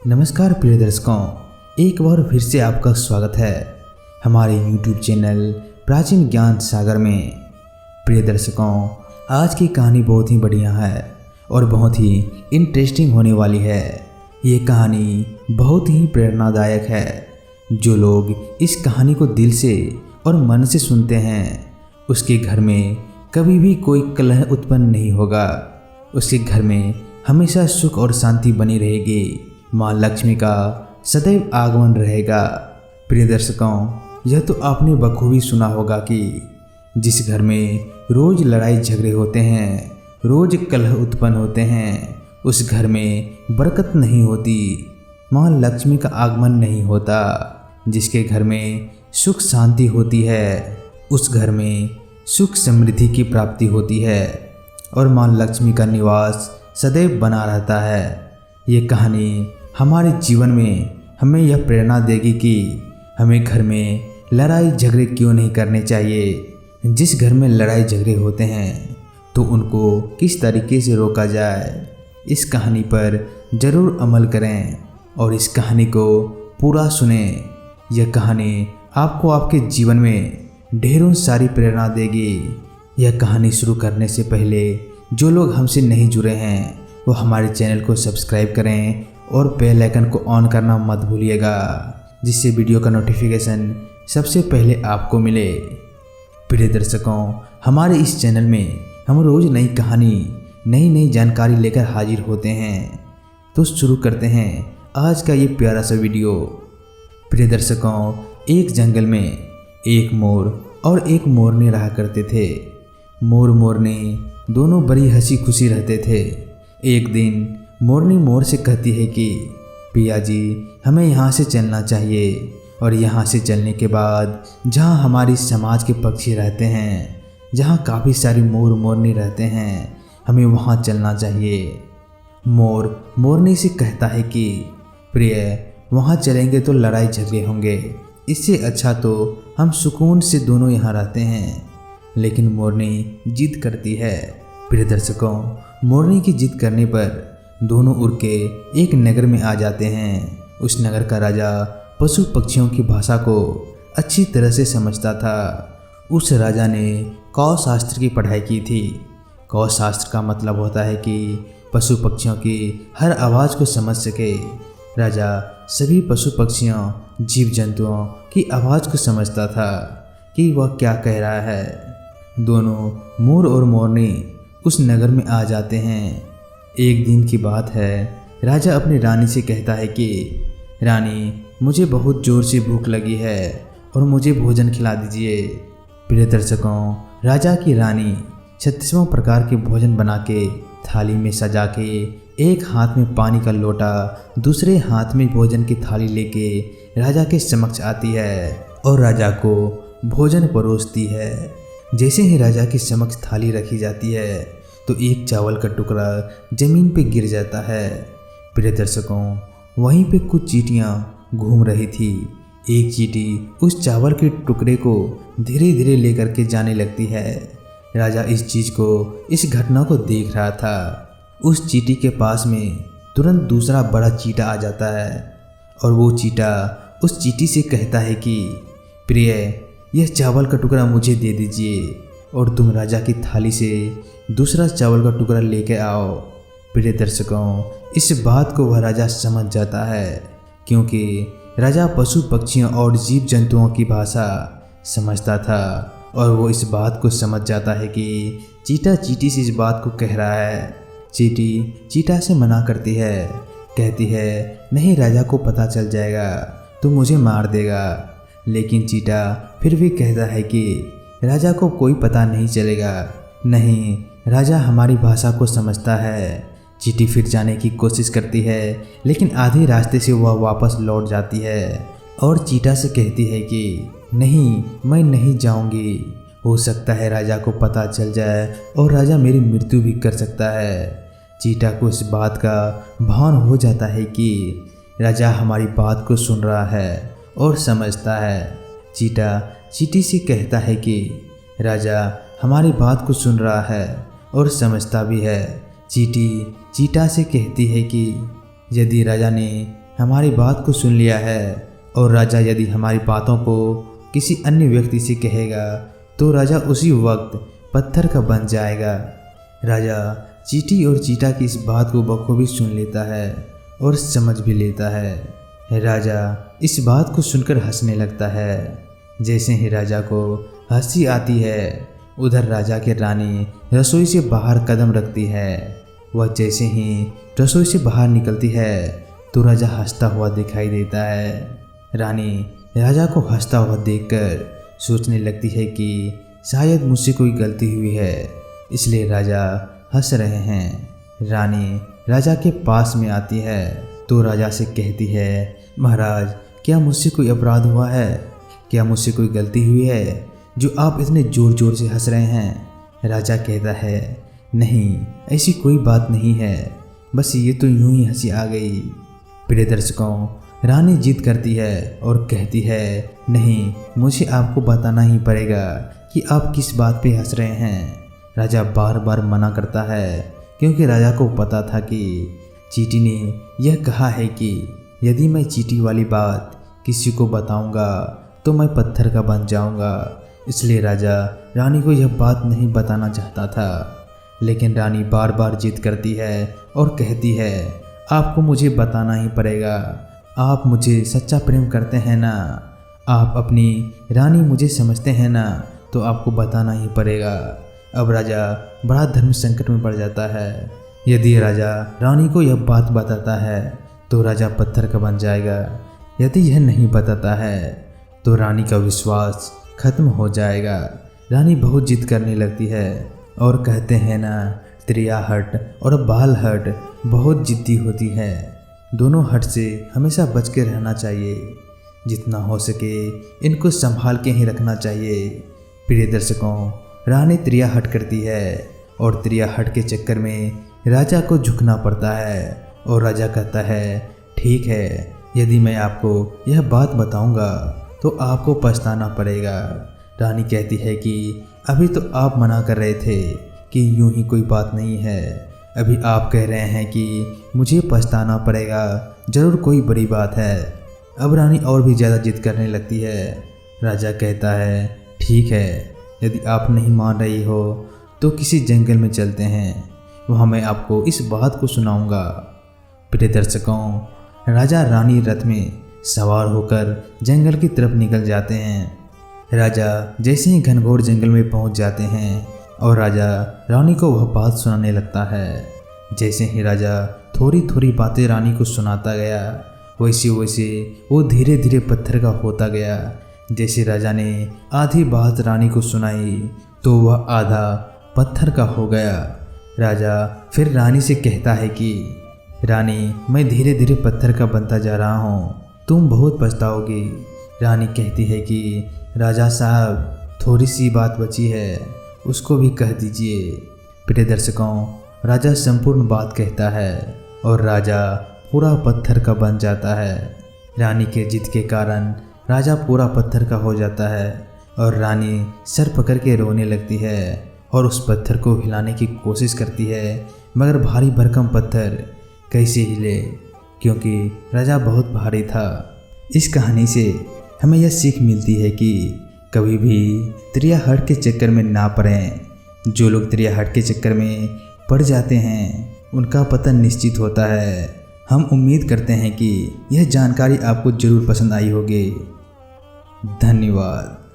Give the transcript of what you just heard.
नमस्कार प्रिय दर्शकों, एक बार फिर से आपका स्वागत है हमारे YouTube चैनल प्राचीन ज्ञान सागर में। प्रिय दर्शकों, आज की कहानी बहुत ही बढ़िया है और बहुत ही इंटरेस्टिंग होने वाली है। ये कहानी बहुत ही प्रेरणादायक है। जो लोग इस कहानी को दिल से और मन से सुनते हैं, उसके घर में कभी भी कोई कलह उत्पन्न नहीं होगा। उसके घर में हमेशा सुख और शांति बनी रहेगी। माँ लक्ष्मी का सदैव आगमन रहेगा। प्रिय दर्शकों, यह तो आपने बखूबी सुना होगा कि जिस घर में रोज लड़ाई झगड़े होते हैं, रोज कलह उत्पन्न होते हैं, उस घर में बरकत नहीं होती, माँ लक्ष्मी का आगमन नहीं होता। जिसके घर में सुख शांति होती है, उस घर में सुख समृद्धि की प्राप्ति होती है और माँ लक्ष्मी का निवास सदैव बना रहता है। ये कहानी हमारे जीवन में हमें यह प्रेरणा देगी कि हमें घर में लड़ाई झगड़े क्यों नहीं करने चाहिए। जिस घर में लड़ाई झगड़े होते हैं तो उनको किस तरीके से रोका जाए, इस कहानी पर ज़रूर अमल करें और इस कहानी को पूरा सुने। यह कहानी आपको आपके जीवन में ढेरों सारी प्रेरणा देगी। यह कहानी शुरू करने से पहले जो लोग हमसे नहीं जुड़े हैं वो हमारे चैनल को सब्सक्राइब करें और बेल आइकन को ऑन करना मत भूलिएगा, जिससे वीडियो का नोटिफिकेशन सबसे पहले आपको मिले। प्रिय दर्शकों, हमारे इस चैनल में हम रोज़ नई कहानी नई जानकारी लेकर हाजिर होते हैं। तो शुरू करते हैं आज का ये प्यारा सा वीडियो। प्रिय दर्शकों, एक जंगल में एक मोर और एक मोरनी रहा करते थे। मोर मोरनी दोनों बड़ी हंसी खुशी रहते थे। एक दिन मोरनी मोर से कहती है कि पिया जी, हमें यहाँ से चलना चाहिए और यहाँ से चलने के बाद जहाँ हमारी समाज के पक्षी रहते हैं, जहाँ काफ़ी सारी मोर मोरनी रहते हैं, हमें वहाँ चलना चाहिए। मोर मोरनी से कहता है कि प्रिय, वहाँ चलेंगे तो लड़ाई झगड़े होंगे, इससे अच्छा तो हम सुकून से दोनों यहाँ रहते हैं। लेकिन मोरनी जिद करती है। प्रिय दर्शकों, मोरनी की जिद करने पर दोनों उड़ के एक नगर में आ जाते हैं। उस नगर का राजा पशु पक्षियों की भाषा को अच्छी तरह से समझता था। उस राजा ने कौ शास्त्र की पढ़ाई की थी। कौ शास्त्र का मतलब होता है कि पशु पक्षियों की हर आवाज़ को समझ सके। राजा सभी पशु पक्षियों जीव जंतुओं की आवाज़ को समझता था कि वह क्या कह रहा है। दोनों मोर और मोरनी उस नगर में आ जाते हैं। एक दिन की बात है, राजा अपनी रानी से कहता है कि रानी, मुझे बहुत ज़ोर से भूख लगी है और मुझे भोजन खिला दीजिए। प्रिय दर्शकों, राजा की रानी 36वां प्रकार के भोजन बना के थाली में सजा के एक हाथ में पानी का लोटा, दूसरे हाथ में भोजन की थाली लेके राजा के समक्ष आती है और राजा को भोजन परोसती है। जैसे ही राजा के समक्ष थाली रखी जाती है तो एक चावल का टुकड़ा जमीन पे गिर जाता है। प्रिय दर्शकों, वहीं पे कुछ चींटियां घूम रही थी। एक चींटी उस चावल के टुकड़े को धीरे धीरे लेकर के जाने लगती है। राजा इस घटना को देख रहा था। उस चींटी के पास में तुरंत दूसरा बड़ा चींटा आ जाता है और वो चींटा उस चींटी से कहता है कि प्रिय, यह चावल का टुकड़ा मुझे दे दीजिए और तुम राजा की थाली से दूसरा चावल का टुकड़ा लेके आओ। प्रिय दर्शकों, इस बात को वह राजा समझ जाता है, क्योंकि राजा पशु पक्षियों और जीव जंतुओं की भाषा समझता था और वो इस बात को समझ जाता है कि चींटा चींटी से इस बात को कह रहा है। चींटी चींटा से मना करती है, कहती है नहीं, राजा को पता चल जाएगा तो मुझे मार देगा। लेकिन चींटा फिर भी कहता है कि राजा को कोई पता नहीं चलेगा। नहीं, राजा हमारी भाषा को समझता है। चींटी फिर जाने की कोशिश करती है, लेकिन आधे रास्ते से वह वापस लौट जाती है और चींटा से कहती है कि नहीं, मैं नहीं जाऊंगी। हो सकता है राजा को पता चल जाए और राजा मेरी मृत्यु भी कर सकता है। चींटा को इस बात का भान हो जाता है कि राजा हमारी बात को सुन रहा है और समझता है। चींटा चींटी से कहता है कि राजा हमारी बात को सुन रहा है और समझता भी है। चींटी चींटा से कहती है कि यदि राजा ने हमारी बात को सुन लिया है और राजा यदि हमारी बातों को किसी अन्य व्यक्ति से कहेगा तो राजा उसी वक्त पत्थर का बन जाएगा। राजा चींटी और चीटा की इस बात को बखूबी सुन लेता है और समझ भी लेता है। राजा इस बात को सुनकर हंसने लगता है। जैसे ही राजा को हंसी आती है, उधर राजा की रानी रसोई से बाहर कदम रखती है। वह जैसे ही रसोई से बाहर निकलती है तो राजा हंसता हुआ दिखाई देता है। रानी राजा को हंसता हुआ देखकर सोचने लगती है कि शायद मुझसे कोई गलती हुई है, इसलिए राजा हंस रहे हैं। रानी राजा के पास में आती है तो राजा से कहती है, महाराज क्या मुझसे कोई अपराध हुआ है? क्या मुझसे कोई गलती हुई है जो आप इतने ज़ोर ज़ोर से हंस रहे हैं? राजा कहता है, नहीं ऐसी कोई बात नहीं है, बस ये तो यूं ही हंसी आ गई। प्रिय दर्शकों, रानी जिद करती है और कहती है, नहीं मुझे आपको बताना ही पड़ेगा कि आप किस बात पे हंस रहे हैं। राजा बार बार मना करता है क्योंकि राजा को पता था कि चींटी ने यह कहा है कि यदि मैं चींटी वाली बात किसी को बताऊंगा तो मैं पत्थर का बन जाऊंगा। इसलिए राजा रानी को यह बात नहीं बताना चाहता था, लेकिन रानी बार बार जिद करती है और कहती है, आपको मुझे बताना ही पड़ेगा। आप मुझे सच्चा प्रेम करते हैं ना, आप अपनी रानी मुझे समझते हैं ना, तो आपको बताना ही पड़ेगा। अब राजा बड़ा धर्म संकट में पड़ जाता है। यदि राजा रानी को यह बात बताता है तो राजा पत्थर का बन जाएगा। यदि यह नहीं बताता है तो रानी का विश्वास खत्म हो जाएगा। रानी बहुत जिद करने लगती है और कहते हैं ना, त्रिया हट और बाल हट बहुत जिद्दी होती है। दोनों हट से हमेशा बच के रहना चाहिए। जितना हो सके इनको संभाल के ही रखना चाहिए। प्रिय दर्शकों, रानी त्रिया हट करती है और त्रिया हट के चक्कर में राजा को झुकना पड़ता है और राजा कहता है, ठीक है, यदि मैं आपको यह बात बताऊंगा तो आपको पछताना पड़ेगा। रानी कहती है कि अभी तो आप मना कर रहे थे कि यूं ही कोई बात नहीं है, अभी आप कह रहे हैं कि मुझे पछताना पड़ेगा, ज़रूर कोई बड़ी बात है। अब रानी और भी ज़्यादा जिद करने लगती है। राजा कहता है, ठीक है, यदि आप नहीं मान रही हो तो किसी जंगल में चलते हैं, वहाँ मैं आपको इस बात को सुनाऊंगा। प्रिय दर्शकों, राजा रानी रथ में सवार होकर जंगल की तरफ निकल जाते हैं। राजा जैसे ही घनघोर जंगल में पहुंच जाते हैं और राजा रानी को वह बात सुनाने लगता है। जैसे ही राजा थोड़ी थोड़ी बातें रानी को सुनाता गया, वैसे वैसे वो धीरे धीरे पत्थर का होता गया। जैसे राजा ने आधी बात रानी को सुनाई तो वह आधा पत्थर का हो गया। राजा फिर रानी से कहता है कि रानी, मैं धीरे धीरे पत्थर का बनता जा रहा हूँ, तुम बहुत पछताओगी। रानी कहती है कि राजा साहब, थोड़ी सी बात बची है, उसको भी कह दीजिए। प्रिय दर्शकों, राजा संपूर्ण बात कहता है और राजा पूरा पत्थर का बन जाता है। रानी के जिद के कारण राजा पूरा पत्थर का हो जाता है और रानी सर पकड़ के रोने लगती है और उस पत्थर को हिलाने की कोशिश करती है, मगर भारी भरकम पत्थर कैसे हिले, क्योंकि राजा बहुत भारी था। इस कहानी से हमें यह सीख मिलती है कि कभी भी त्रिया हट के चक्कर में ना पड़ें। जो लोग त्रिया हट के चक्कर में पड़ जाते हैं उनका पतन निश्चित होता है। हम उम्मीद करते हैं कि यह जानकारी आपको ज़रूर पसंद आई होगी। धन्यवाद।